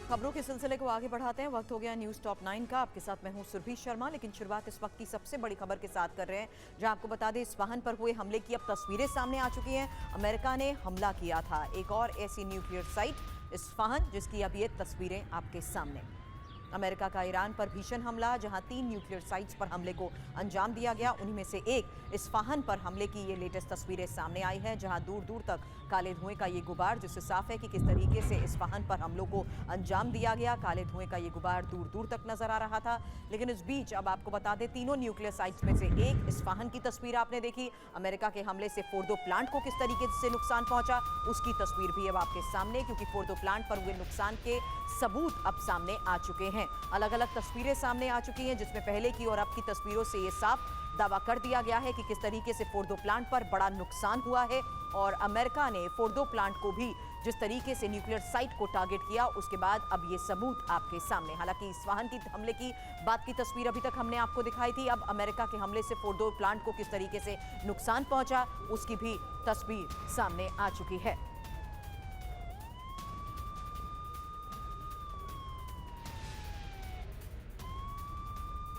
खबरों के सिलसिले को आगे बढ़ाते हैं। वक्त हो गया न्यूज टॉप 9 का। आपके साथ मैं हूं सुरभि शर्मा। लेकिन शुरुआत इस वक्त की सबसे बड़ी खबर के साथ कर रहे हैं, जहां आपको बता दें इस्फहान पर हुए हमले की अब तस्वीरें सामने आ चुकी हैं। अमेरिका ने हमला किया था एक और ऐसी न्यूक्लियर साइट इस्फहान, जिसकी अब ये तस्वीरें आपके सामने। अमेरिका का ईरान पर भीषण हमला, जहां 3 न्यूक्लियर साइट्स पर हमले को अंजाम दिया गया। उन्हीं में से एक इस्फहान पर हमले की ये लेटेस्ट तस्वीरें सामने आई है, जहां दूर दूर तक काले धुएं का ये गुबार, जिससे साफ है कि किस तरीके से इस्फहान पर हमलों को अंजाम दिया गया। काले धुएं का ये गुबार दूर दूर तक नजर आ रहा था। लेकिन इस बीच अब आपको बता दें, तीनों न्यूक्लियर साइट्स में से एक इस्फहान की तस्वीर आपने देखी। अमेरिका के हमले से फोर्डो प्लांट को किस तरीके से नुकसान पहुंचा, उसकी तस्वीर भी अब आपके सामने, क्योंकि फोर्डो प्लांट पर हुए नुकसान के सबूत अब सामने आ चुके हैं। अलग अलग तस्वीरें सामने आ चुकी हैं, जिसमें पहले की और अब की तस्वीरों से ये साफ दावा कर दिया गया है कि किस तरीके से फोर्डो प्लांट पर बड़ा नुकसान हुआ है। और अमेरिका ने फोर्डो प्लांट को भी जिस तरीके से न्यूक्लियर साइट को टारगेट किया, उसके बाद अब ये सबूत आपके सामने। हालांकि इस्फहान की हमले की बात की तस्वीर अभी तक हमने आपको दिखाई थी। अब अमेरिका के हमले से फोर्डो प्लांट को किस तरीके से नुकसान पहुंचा, उसकी भी तस्वीर सामने आ चुकी है।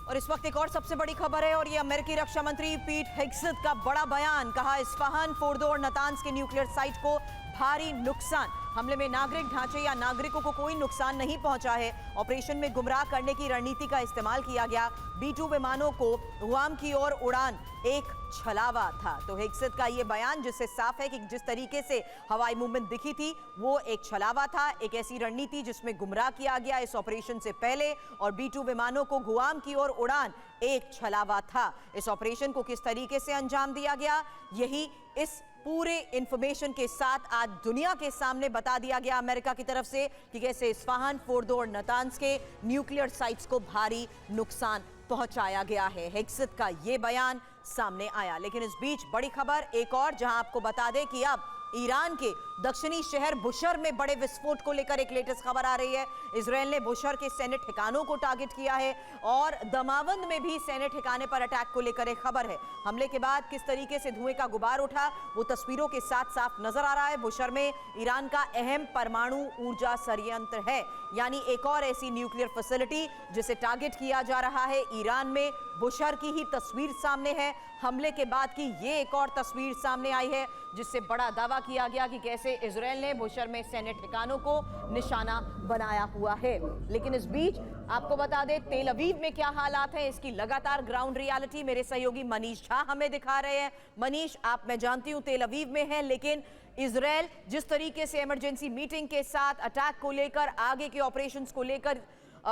और इस वक्त एक और सबसे बड़ी खबर है, और ये अमेरिकी रक्षा मंत्री पीट हेग्सेथ का बड़ा बयान। कहा इस्फहान, फोर्डो और नतांज के न्यूक्लियर साइट को भारी नुकसान। हमले में नागरिक ढांचे या नागरिकों को कोई नुकसान नहीं पहुंचा है। ऑपरेशन में गुमराह करने की रणनीति का इस्तेमाल किया गया। B-2 विमानों को गुआम की ओर उड़ान एक छलावा था। तो हेग्सेथ का ये बयान, जिससे साफ है कि जिस तरीके से हवाई मूवमेंट दिखी थी वो एक छलावा था, एक ऐसी रणनीति जिसमें गुमराह किया गया इस ऑपरेशन से पहले, और B-2 विमानों को गुआम की ओर उड़ान एक छलावा था। इस ऑपरेशन को किस तरीके से अंजाम दिया गया, यही इस पूरे इंफॉर्मेशन के साथ आज दुनिया के सामने बता दिया गया अमेरिका की तरफ से कि कैसे इस्फहान, फोर्डो और नतांज के न्यूक्लियर साइट्स को भारी नुकसान पहुंचाया गया है। हेग्सेथ का यह बयान सामने आया। लेकिन इस बीच बड़ी खबर एक और, जहां आपको बता दें कि अब ईरान के दक्षिणी शहर बुशर में बड़े विस्फोट को लेकर एक लेटेस्ट खबर आ रही है। इजरायल ने बुशर के सैन्य ठिकानों को टारगेट किया है, और दमावंद में भी सैन्य ठिकाने पर अटैक को लेकर एक खबर है। हमले के बाद किस तरीके से धुएं का गुबार उठा, वो तस्वीरों के साथ साफ नजर आ रहा है। बुशर में ईरान का अहम परमाणु ऊर्जा संयंत्र है, यानी एक और ऐसी न्यूक्लियर फैसिलिटी जिसे टारगेट किया जा रहा है। ईरान में बुशर की ही तस्वीर सामने है। हमले के बाद की ये एक और तस्वीर सामने आई है, जिससे बड़ा दावा किया गया कि कैसे इजरायल ने बुशर में सैन्य ठिकानों को निशाना बनाया हुआ है। लेकिन इस बीच आपको बता दें तेल अवीव में क्या हालात हैं, इसकी लगातार ग्राउंड रियलिटी मेरे सहयोगी मनीष झा हमें दिखा रहे हैं। मनीष, आप, मैं जानती हूं तेल अवीव में है, लेकिन इजरायल जिस तरीके से इमरजेंसी मीटिंग के साथ अटैक को लेकर, आगे के ऑपरेशंस को लेकर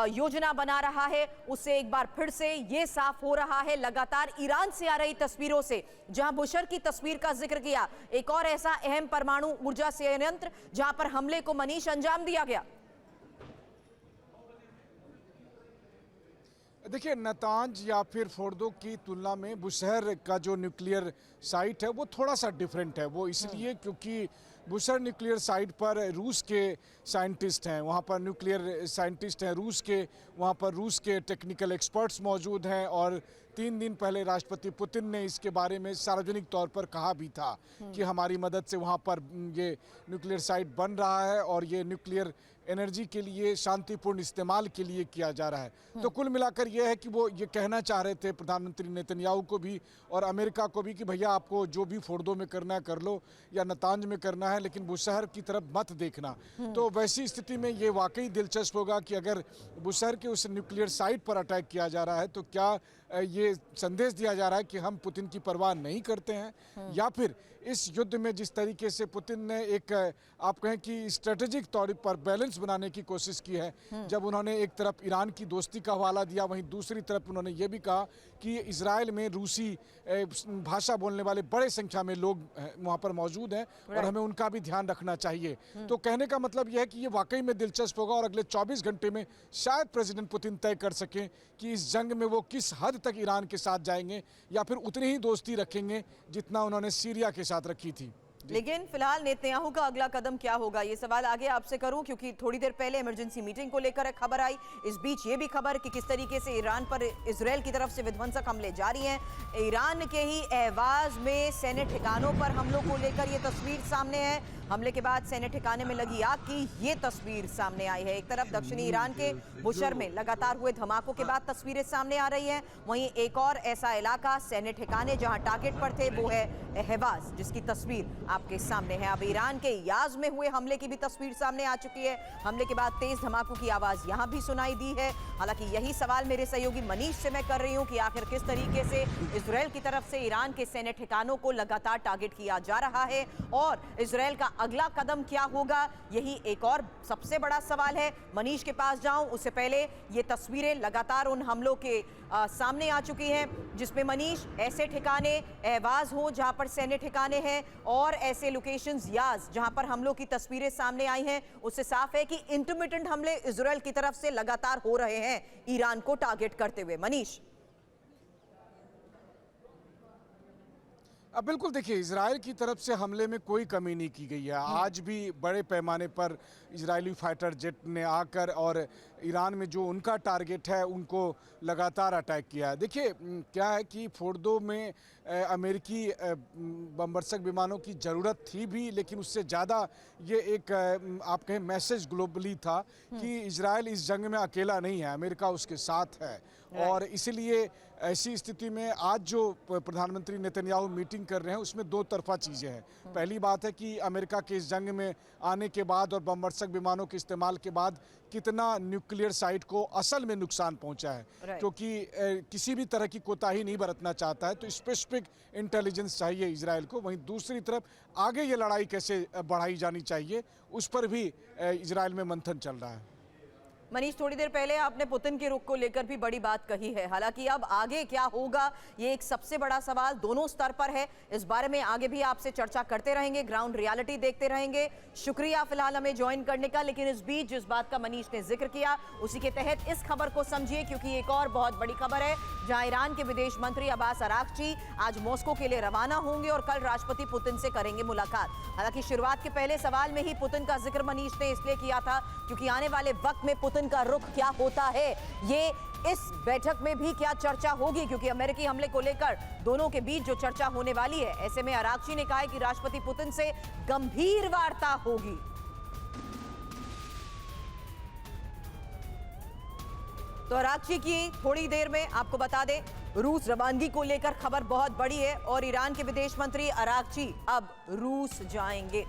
योजना बना रहा है, उससे एक बार फिर से ये साफ हो रहा है लगातार ईरान से आ रही तस्वीरों से, जहां बुशर की तस्वीर का जिक्र किया, एक और ऐसा अहम परमाणु ऊर्जा संयंत्र जहां पर हमले को मनीष अंजाम दिया गया। देखिए, नतांज या फिर फोर्डो की तुलना में बुशहर का जो न्यूक्लियर साइट है वो थोड़ा सा डिफरेंट है। वो इसलिए क्योंकि बुशहर न्यूक्लियर साइट पर रूस के साइंटिस्ट हैं, वहाँ पर न्यूक्लियर साइंटिस्ट हैं रूस के, वहाँ पर रूस के टेक्निकल एक्सपर्ट्स मौजूद हैं। और 3 दिन पहले राष्ट्रपति पुतिन ने इसके बारे में सार्वजनिक तौर पर कहा भी था कि हमारी मदद से वहाँ पर ये न्यूक्लियर साइट बन रहा है और ये न्यूक्लियर एनर्जी के लिए शांतिपूर्ण इस्तेमाल के लिए किया जा रहा है। तो कुल मिलाकर यह है कि वो ये कहना चाह रहे थे प्रधानमंत्री नेतन्याहू को भी और अमेरिका को भी कि भैया आपको जो भी फोर्डो में करना है कर लो या नतांज में करना है, लेकिन बुशहर की तरफ मत देखना। तो वैसी स्थिति में ये वाकई दिलचस्प होगा कि अगर बुशहर के उस न्यूक्लियर साइट पर अटैक किया जा रहा है तो क्या ये संदेश दिया जा रहा है कि हम पुतिन की परवाह नहीं करते हैं, या फिर इस युद्ध में जिस तरीके से पुतिन ने एक आप कहें कि स्ट्रेटेजिक तौर पर बैलेंस बनाने की कोशिश की है, जब उन्होंने एक तरफ ईरान की दोस्ती का हवाला दिया, वहीं दूसरी तरफ उन्होंने ये भी कहा कि इजराइल में रूसी भाषा बोलने वाले बड़े संख्या में लोग वहाँ पर मौजूद हैं और हमें उनका भी ध्यान रखना चाहिए। तो कहने का मतलब यह है कि ये वाकई में दिलचस्प होगा और अगले 24 घंटे में शायद प्रेसिडेंट पुतिन तय कर सकें कि इस जंग में वो किस हद तक ईरान के साथ जाएंगे या फिर उतनी ही दोस्ती रखेंगे जितना उन्होंने सीरिया के साथ रखी थी। लेकिन फिलहाल नेतन्याहू का अगला कदम क्या होगा, ये सवाल आगे आपसे करूं, क्योंकि थोड़ी देर पहले इमरजेंसी मीटिंग को लेकर एक खबर आई। इस बीच ये भी खबर कि किस तरीके से ईरान पर इजरायल की तरफ से विध्वंसक हमले जारी हैं। ईरान के ही अहवाज में सैन्य ठिकानों पर हमलों को लेकर ये तस्वीर सामने है। हमले के बाद सैन्य ठिकाने में लगी आग की ये तस्वीर सामने आई है। एक तरफ दक्षिणी ईरान के बुशर में लगातार हुए धमाकों के बाद तस्वीरें सामने आ रही हैं, वहीं एक और ऐसा इलाका सैन्य ठिकाने जहां टारगेट पर थे वो है अहवाज, जिसकी तस्वीर आपके सामने है। अब ईरान के याज में हुए हमले की भी तस्वीर सामने आ चुकी है। हमले के बाद तेज धमाकों की आवाज यहां भी सुनाई दी है। हालांकि यही सवाल मेरे सहयोगी मनीष से मैं कर रही हूं कि आखिर किस तरीके से इजरायल की तरफ से ईरान के सैन्य ठिकानों को लगातार टारगेट किया जा रहा है और इजरायल का अगला कदम क्या होगा, यही एक और सबसे बड़ा सवाल है। मनीष के पास जाऊं उससे पहले ये तस्वीरें लगातार उन हमलों के सामने आ चुकी हैं जिसमें मनीष ऐसे ठिकाने अहवाज हो जहां पर सैन्य ठिकाने हैं और ऐसे लोकेशंस याज जहां पर हमलों की तस्वीरें सामने आई हैं, उससे साफ है कि इंटरमिटेंट हमले इजरायल की तरफ से लगातार हो रहे हैं ईरान को टारगेट करते हुए। मनीष, अब बिल्कुल देखिए, इजराइल की तरफ से हमले में कोई कमी नहीं की गई है। आज भी बड़े पैमाने पर इजरायली फाइटर जेट ने आकर और ईरान में जो उनका टारगेट है उनको लगातार अटैक किया है। देखिए क्या है कि फोर्डो में अमेरिकी बमवर्षक विमानों की ज़रूरत थी भी, लेकिन उससे ज़्यादा ये एक आप कहें मैसेज ग्लोबली था कि इजराइल इस जंग में अकेला नहीं है, अमेरिका उसके साथ है। और इसीलिए ऐसी स्थिति में आज जो प्रधानमंत्री नेतन्याहू मीटिंग कर रहे हैं उसमें दो तरफा चीज़ें हैं। पहली बात है कि अमेरिका के इस जंग में आने के बाद और बमवर्षक विमानों के इस्तेमाल के बाद कितना न्यूक्लियर साइट को असल में नुकसान पहुंचा है, क्योंकि किसी भी तरह की कोताही नहीं बरतना चाहता है, तो स्पेसिफिक इंटेलिजेंस चाहिए इजराइल को। वहीं दूसरी तरफ आगे ये लड़ाई कैसे बढ़ाई जानी चाहिए उस पर भी इजराइल में मंथन चल रहा है। मनीष, थोड़ी देर पहले आपने पुतिन के रुख को लेकर भी बड़ी बात कही है। हालांकि अब आगे क्या होगा ये एक सबसे बड़ा सवाल दोनों स्तर पर है। इस बारे में आगे भी आपसे चर्चा करते रहेंगे, ग्राउंड रियलिटी देखते रहेंगे। शुक्रिया फिलहाल हमें ज्वाइन करने का। लेकिन इस बीच जिस बात का मनीष ने जिक्र किया उसी के तहत इस खबर को समझिए, क्योंकि एक और बहुत बड़ी खबर है जहां ईरान के विदेश मंत्री अब्बास अरागची आज मॉस्को के लिए रवाना होंगे और कल राष्ट्रपति पुतिन से करेंगे मुलाकात। हालांकि शुरुआत के पहले सवाल में ही पुतिन का जिक्र मनीष ने इसलिए किया था क्योंकि आने वाले वक्त में पुतिन का रुख क्या होता है ये इस बैठक में भी क्या चर्चा होगी, क्योंकि अमेरिकी हमले को लेकर दोनों के बीच जो चर्चा होने वाली है, ऐसे में अरागची ने कहा है कि राष्ट्रपति पुतिन से गंभीर वार्ता होगी। तो अरागची की थोड़ी देर में आपको बता दें, रूस रवानगी को लेकर खबर बहुत बड़ी है और ईरान के विदेश मंत्री अरागची अब रूस जाएंगे।